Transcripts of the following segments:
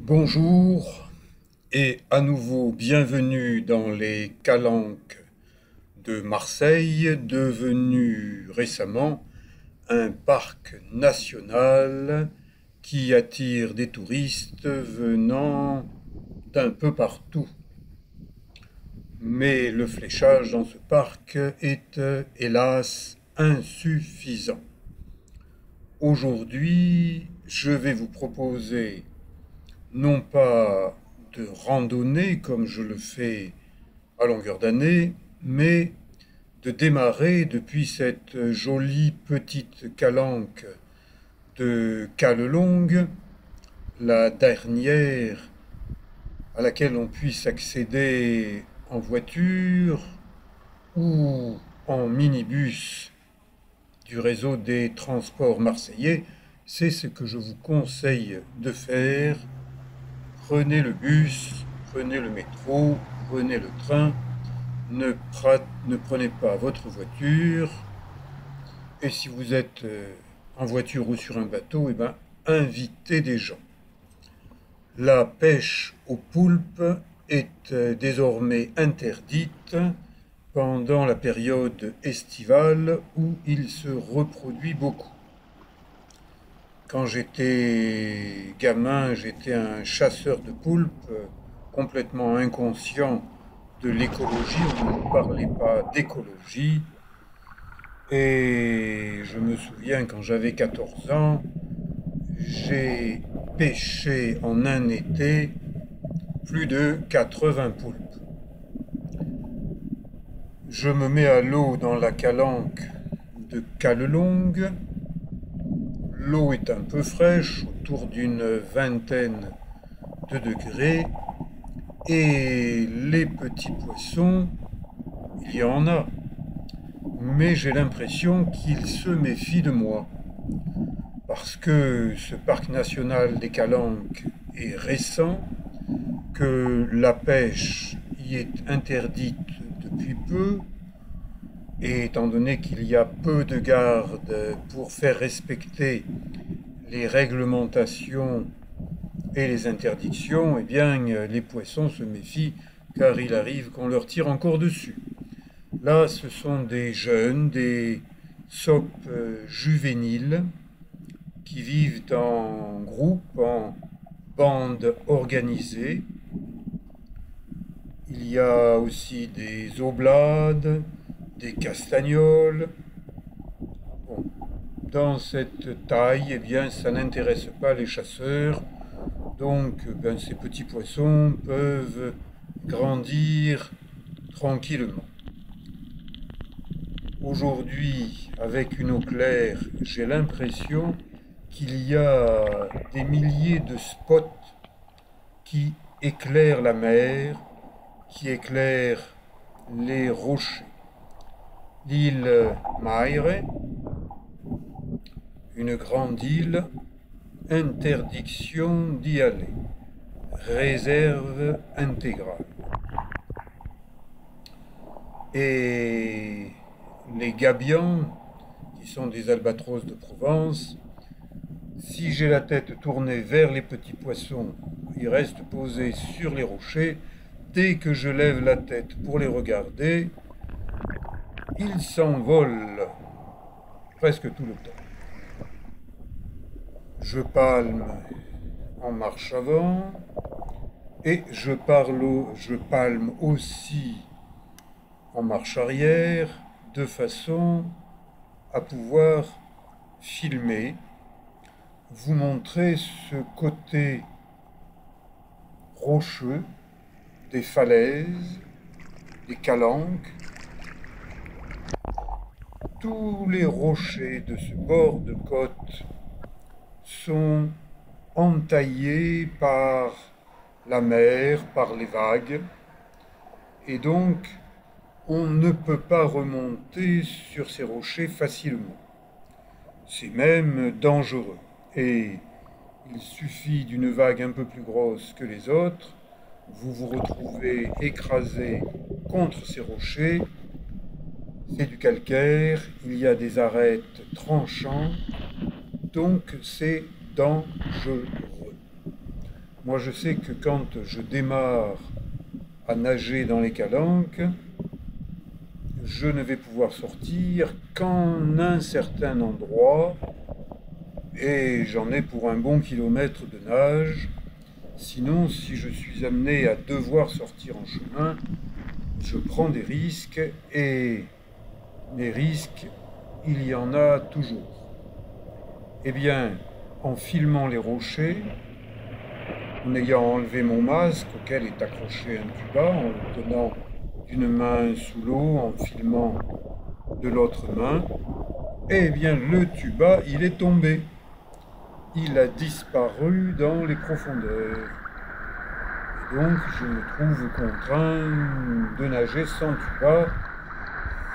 Bonjour et à nouveau bienvenue dans les Calanques de Marseille, devenu récemment un parc national qui attire des touristes venant d'un peu partout. Mais le fléchage dans ce parc est hélas insuffisant. Aujourd'hui, je vais vous proposer non pas de randonnée comme je le fais à longueur d'année, mais de démarrer depuis cette jolie petite calanque de Callelongue, la dernière à laquelle on puisse accéder en voiture ou en minibus du réseau des transports marseillais. C'est ce que je vous conseille de faire. Prenez le bus, prenez le métro, prenez le train, ne prenez pas votre voiture. Et si vous êtes en voiture ou sur un bateau, eh ben, invitez des gens. La pêche aux poulpes est désormais interdite pendant la période estivale où il se reproduit beaucoup. Quand j'étais gamin, j'étais un chasseur de poulpes, complètement inconscient de l'écologie. On ne parlait pas d'écologie. Et je me souviens, quand j'avais 14 ans, j'ai pêché en un été plus de 80 poulpes. Je me mets à l'eau dans la calanque de Callelongue. L'eau est un peu fraîche, autour d'une vingtaine de degrés, et les petits poissons, il y en a, mais j'ai l'impression qu'ils se méfient de moi, parce que ce parc national des Calanques est récent, que la pêche y est interdite depuis peu, et étant donné qu'il y a peu de gardes pour faire respecter les réglementations et les interdictions, eh bien, les poissons se méfient, car il arrive qu'on leur tire encore dessus. Là, ce sont des jeunes, des sopes juvéniles, qui vivent en groupe, en bande organisée. Il y a aussi des oblades, des castagnols. Bon, dans cette taille, eh bien, ça n'intéresse pas les chasseurs. Donc, ben, ces petits poissons peuvent grandir tranquillement. Aujourd'hui, avec une eau claire, j'ai l'impression qu'il y a des milliers de spots qui éclairent la mer, qui éclairent les rochers. L'île Maire, une grande île, interdiction d'y aller, réserve intégrale. Et les gabions, qui sont des albatros de Provence, si j'ai la tête tournée vers les petits poissons, ils restent posés sur les rochers. Dès que je lève la tête pour les regarder, ils s'envolent presque tout le temps. Je palme en marche avant et je palme aussi en marche arrière de façon à pouvoir filmer, vous montrer ce côté rocheux des falaises, des calanques. Tous les rochers de ce bord de côte sont entaillés par la mer, par les vagues, et donc on ne peut pas remonter sur ces rochers facilement. C'est même dangereux, et il suffit d'une vague un peu plus grosse que les autres, vous vous retrouvez écrasé contre ces rochers. C'est du calcaire, il y a des arêtes tranchants, donc c'est dangereux. Moi, je sais que quand je démarre à nager dans les calanques, je ne vais pouvoir sortir qu'en un certain endroit et j'en ai pour un bon kilomètre de nage. Sinon, si je suis amené à devoir sortir en chemin, je prends des risques et les risques, il y en a toujours. Eh bien, en filmant les rochers, en ayant enlevé mon masque auquel est accroché un tuba, en le tenant d'une main sous l'eau, en filmant de l'autre main, eh bien le tuba, il est tombé. Il a disparu dans les profondeurs. Et donc je me trouve contraint de nager sans tuba,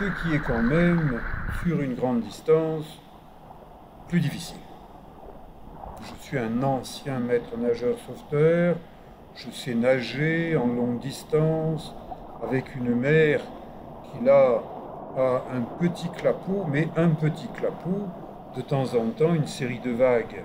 ce qui est quand même, sur une grande distance, plus difficile. Je suis un ancien maître nageur sauveteur, je sais nager en longue distance avec une mer qui là a un petit clapot, mais un petit clapot, de temps en temps une série de vagues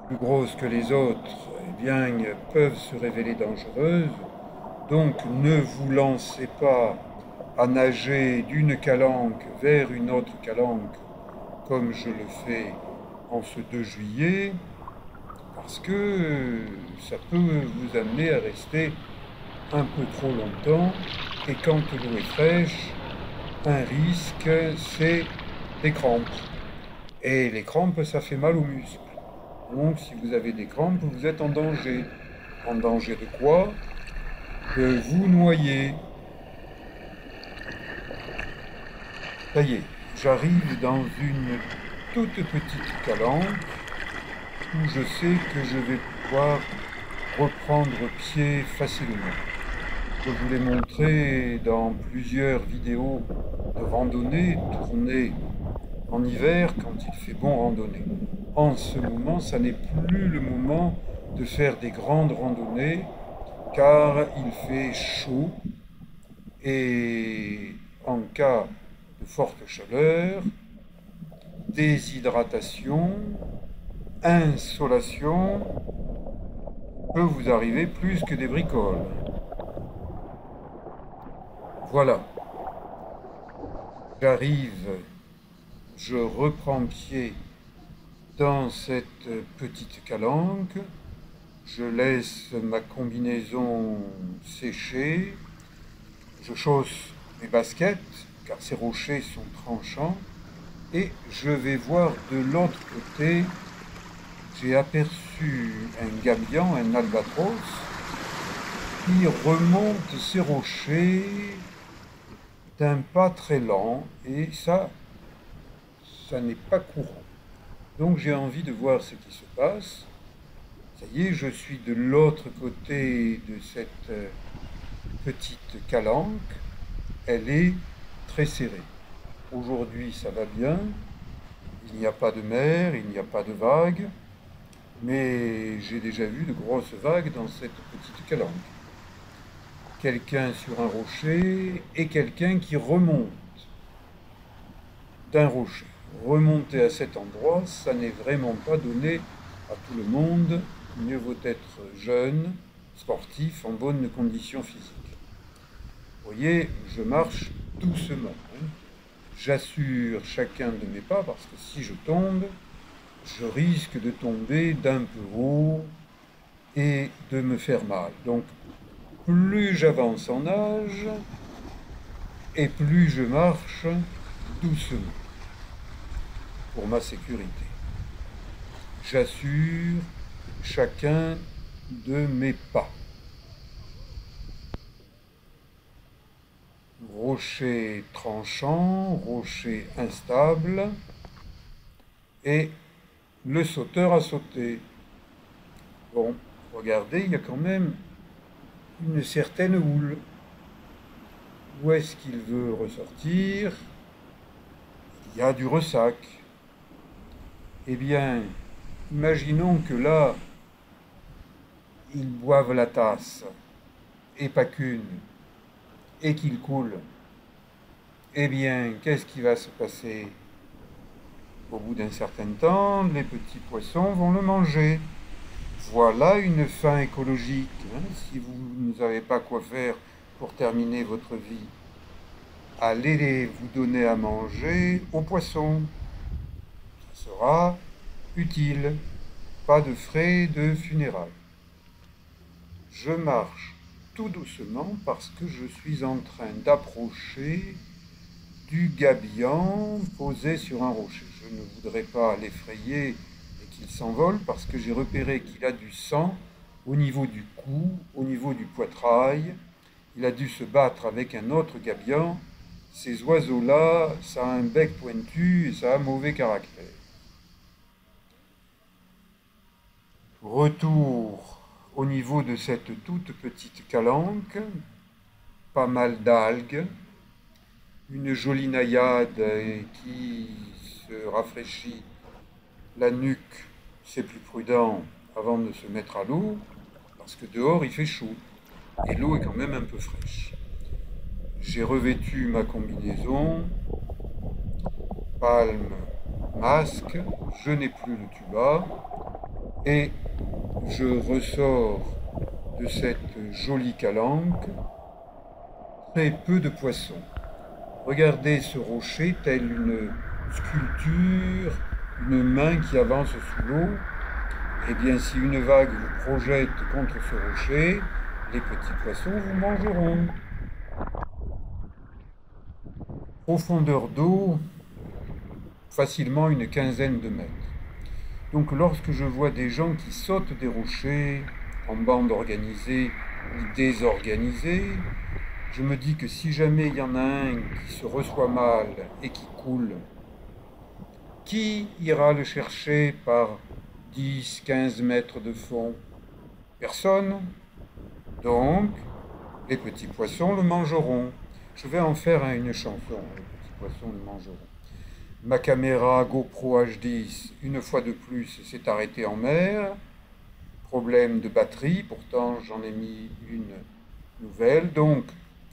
plus grosses que les autres, eh bien, peuvent se révéler dangereuses. Donc ne vous lancez pas à nager d'une calanque vers une autre calanque comme je le fais en ce 2 juillet, parce que ça peut vous amener à rester un peu trop longtemps, et quand l'eau est fraîche, un risque, c'est des crampes. Et les crampes, ça fait mal aux muscles. Donc si vous avez des crampes, vous êtes en danger. En danger de quoi? De vous noyer. Ça y est, j'arrive dans une toute petite calanque où je sais que je vais pouvoir reprendre pied facilement. Je vous l'ai montré dans plusieurs vidéos de randonnée tournées en hiver quand il fait bon randonner. En ce moment, ça n'est plus le moment de faire des grandes randonnées car il fait chaud et en cas de forte chaleur, déshydratation, insolation peut vous arriver plus que des bricoles. Voilà, j'arrive, je reprends pied dans cette petite calanque, je laisse ma combinaison sécher, je chausse mes baskets car ces rochers sont tranchants et je vais voir de l'autre côté, j'ai aperçu un gabian, un albatros qui remonte ces rochers d'un pas très lent et ça n'est pas courant. Donc j'ai envie de voir ce qui se passe. Ça y est, je suis de l'autre côté de cette petite calanque. Elle est très serrée. Aujourd'hui, ça va bien. Il n'y a pas de mer, il n'y a pas de vagues. Mais j'ai déjà vu de grosses vagues dans cette petite calanque. Quelqu'un sur un rocher et quelqu'un qui remonte d'un rocher. Remonter à cet endroit, ça n'est vraiment pas donné à tout le monde. Mieux vaut être jeune, sportif, en bonne condition physique. Vous voyez, je marche doucement. J'assure chacun de mes pas parce que si je tombe, je risque de tomber d'un peu haut et de me faire mal. Donc, plus j'avance en âge et plus je marche doucement pour ma sécurité. J'assure chacun de mes pas. Rocher tranchant, rocher instable, et le sauteur a sauté. Bon, regardez, il y a quand même une certaine houle. Où est-ce qu'il veut ressortir? Il y a du ressac. Eh bien, imaginons que là, ils boivent la tasse, et pas qu'une, et qu'il coule. Eh bien, qu'est-ce qui va se passer? Au bout d'un certain temps, les petits poissons vont le manger. Voilà une fin écologique, hein, si vous n'avez pas quoi faire pour terminer votre vie. Allez vous donner à manger aux poissons. Ça sera utile. Pas de frais de funérailles. Je marche tout doucement parce que je suis en train d'approcher du gabian posé sur un rocher. Je ne voudrais pas l'effrayer et qu'il s'envole parce que j'ai repéré qu'il a du sang au niveau du cou, au niveau du poitrail. Il a dû se battre avec un autre gabian. Ces oiseaux-là, ça a un bec pointu et ça a un mauvais caractère. Retour au niveau de cette toute petite calanque, pas mal d'algues, une jolie naïade qui se rafraîchit la nuque, c'est plus prudent avant de se mettre à l'eau, parce que dehors il fait chaud, et l'eau est quand même un peu fraîche. J'ai revêtu ma combinaison, palme, masque, je n'ai plus le tuba, et je ressors de cette jolie calanque très peu de poissons. Regardez ce rocher tel une sculpture, une main qui avance sous l'eau. Eh bien, si une vague vous projette contre ce rocher, les petits poissons vous mangeront. Profondeur d'eau, facilement une quinzaine de mètres. Donc lorsque je vois des gens qui sautent des rochers en bande organisée ou désorganisée, je me dis que si jamais il y en a un qui se reçoit mal et qui coule, qui ira le chercher par 10-15 mètres de fond? Personne. Donc, les petits poissons le mangeront. Je vais en faire une chanson, les petits poissons le mangeront. Ma caméra GoPro H10, une fois de plus, s'est arrêtée en mer. Problème de batterie, pourtant j'en ai mis une nouvelle. Donc,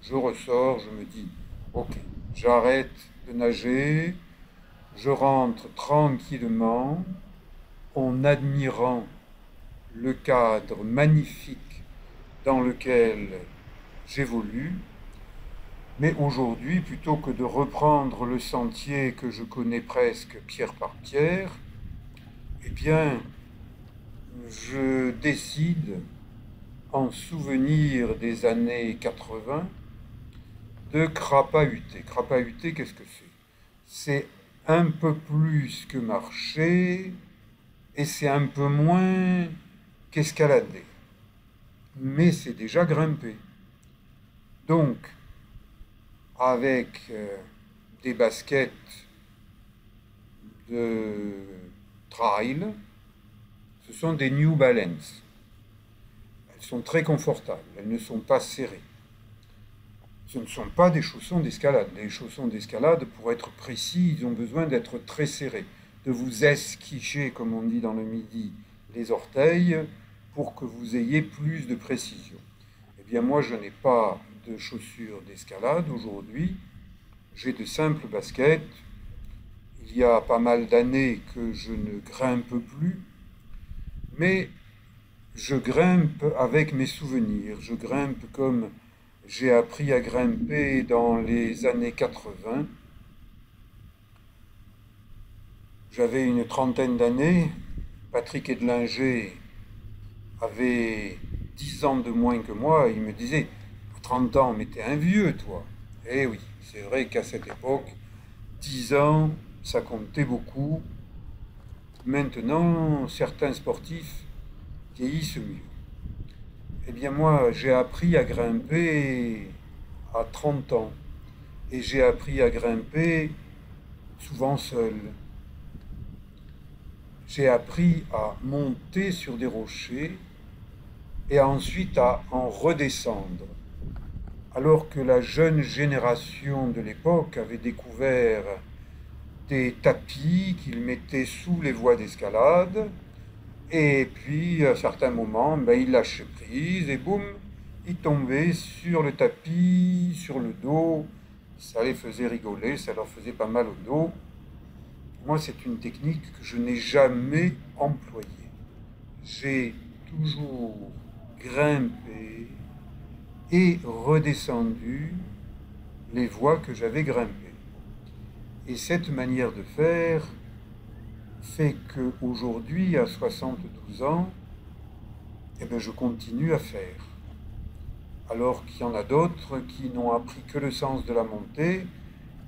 je ressors, je me dis, ok, j'arrête de nager, je rentre tranquillement en admirant le cadre magnifique dans lequel j'évolue. Mais aujourd'hui, plutôt que de reprendre le sentier que je connais presque pierre par pierre, eh bien, je décide, en souvenir des années 80, de crapahuter. Crapahuter, qu'est-ce que c'est? C'est un peu plus que marcher et c'est un peu moins qu'escalader. Mais c'est déjà grimper. Donc, avec des baskets de trail, ce sont des New Balance. Elles sont très confortables, elles ne sont pas serrées. Ce ne sont pas des chaussons d'escalade. Les chaussons d'escalade, pour être précis, ils ont besoin d'être très serrés, de vous esquicher, comme on dit dans le Midi, les orteils, pour que vous ayez plus de précision. Eh bien, moi, je n'ai pas de chaussures d'escalade aujourd'hui. J'ai de simples baskets. Il y a pas mal d'années que je ne grimpe plus, mais je grimpe avec mes souvenirs. Je grimpe comme j'ai appris à grimper dans les années 80. J'avais une trentaine d'années. Patrick Edlinger avait 10 ans de moins que moi. Il me disait, à 30 ans, mais t'es un vieux, toi. Eh oui, c'est vrai qu'à cette époque, 10 ans, ça comptait beaucoup. Maintenant, certains sportifs vieillissent mieux. Eh bien moi, j'ai appris à grimper à 30 ans. Et j'ai appris à grimper souvent seul. J'ai appris à monter sur des rochers et ensuite à en redescendre. Alors que la jeune génération de l'époque avait découvert des tapis qu'ils mettaient sous les voies d'escalade, et puis à certains moments, ils lâchaient prise et boum, ils tombaient sur le tapis, sur le dos. Ça les faisait rigoler, ça leur faisait pas mal au dos. Moi, c'est une technique que je n'ai jamais employée. J'ai toujours grimpé et redescendu les voies que j'avais grimpées. Et cette manière de faire fait qu'aujourd'hui, à 72 ans, je continue à faire. Alors qu'il y en a d'autres qui n'ont appris que le sens de la montée,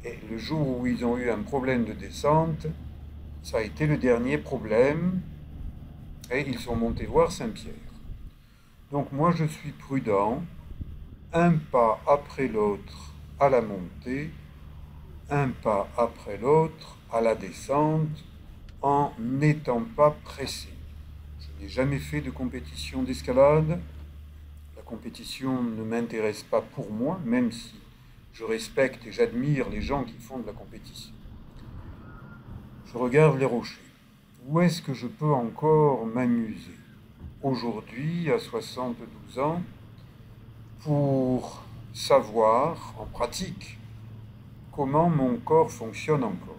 et le jour où ils ont eu un problème de descente, ça a été le dernier problème, et ils sont montés voir Saint-Pierre. Donc moi je suis prudent, un pas après l'autre à la montée, un pas après l'autre à la descente, en n'étant pas pressé. Je n'ai jamais fait de compétition d'escalade. La compétition ne m'intéresse pas pour moi, même si je respecte et j'admire les gens qui font de la compétition. Je regarde les rochers. Où est-ce que je peux encore m'amuser aujourd'hui, à 72 ans, pour savoir, en pratique, comment mon corps fonctionne encore?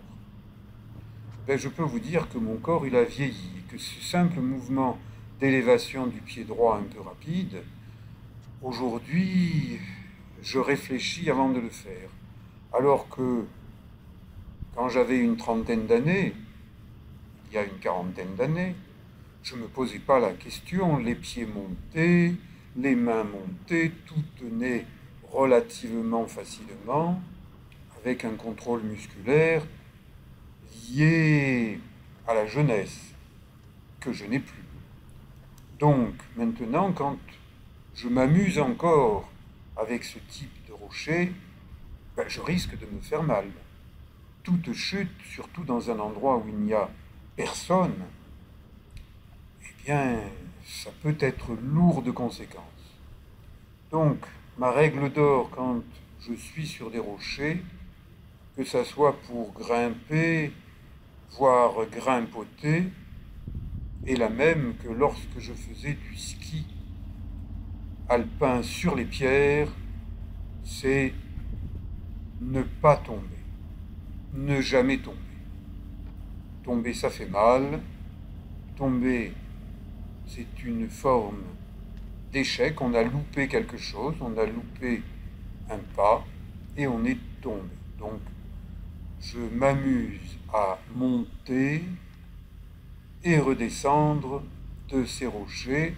Je peux vous dire que mon corps, il a vieilli, et que ce simple mouvement d'élévation du pied droit un peu rapide, aujourd'hui, je réfléchis avant de le faire. Alors que, quand j'avais une trentaine d'années, il y a une quarantaine d'années, je ne me posais pas la question, les pieds montés, les mains montées, tout tenait relativement facilement, avec un contrôle musculaire lié à la jeunesse, que je n'ai plus. Donc, maintenant, quand je m'amuse encore avec ce type de rocher, je risque de me faire mal. Toute chute, surtout dans un endroit où il n'y a personne, eh bien, ça peut être lourd de conséquences. Donc, ma règle d'or quand je suis sur des rochers, que ça soit pour grimper, voire grimpoter, est la même que lorsque je faisais du ski alpin sur les pierres, c'est ne pas tomber, ne jamais tomber. Tomber, ça fait mal. Tomber, c'est une forme d'échec. On a loupé quelque chose, on a loupé un pas et on est tombé. Donc, je m'amuse à monter et redescendre de ces rochers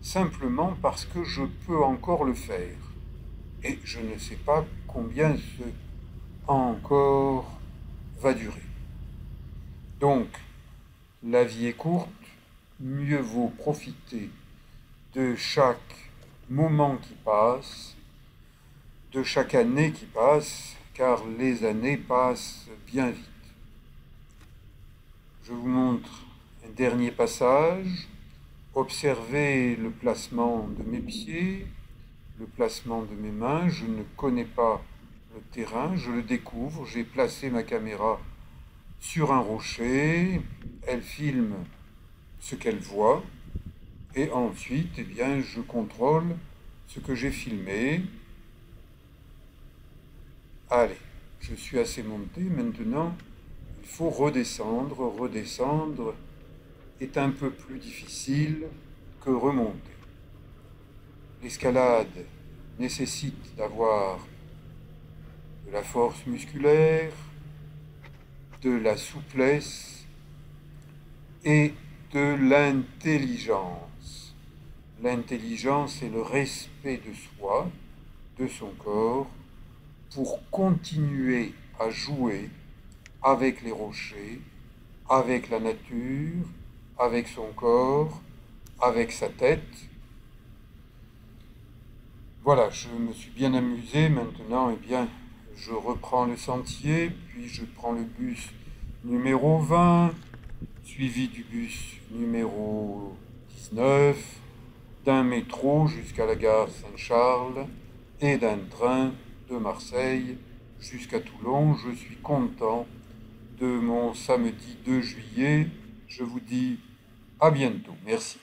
simplement parce que je peux encore le faire. Et je ne sais pas combien ce encore va durer. Donc, la vie est courte, mieux vaut profiter de chaque moment qui passe, de chaque année qui passe, car les années passent bien vite. Je vous montre un dernier passage. Observez le placement de mes pieds, le placement de mes mains. Je ne connais pas le terrain, je le découvre. J'ai placé ma caméra sur un rocher, elle filme ce qu'elle voit, et ensuite, je contrôle ce que j'ai filmé. Allez, je suis assez monté, maintenant, il faut redescendre. Redescendre est un peu plus difficile que remonter. L'escalade nécessite d'avoir de la force musculaire, de la souplesse et de l'intelligence. L'intelligence est le respect de soi, de son corps, pour continuer à jouer avec les rochers, avec la nature, avec son corps, avec sa tête. Voilà, je me suis bien amusé. Maintenant, je reprends le sentier, puis je prends le bus numéro 20, suivi du bus numéro 19, d'un métro jusqu'à la gare Saint-Charles et d'un train de Marseille jusqu'à Toulon. Je suis content de mon samedi 2 juillet. Je vous dis à bientôt. Merci.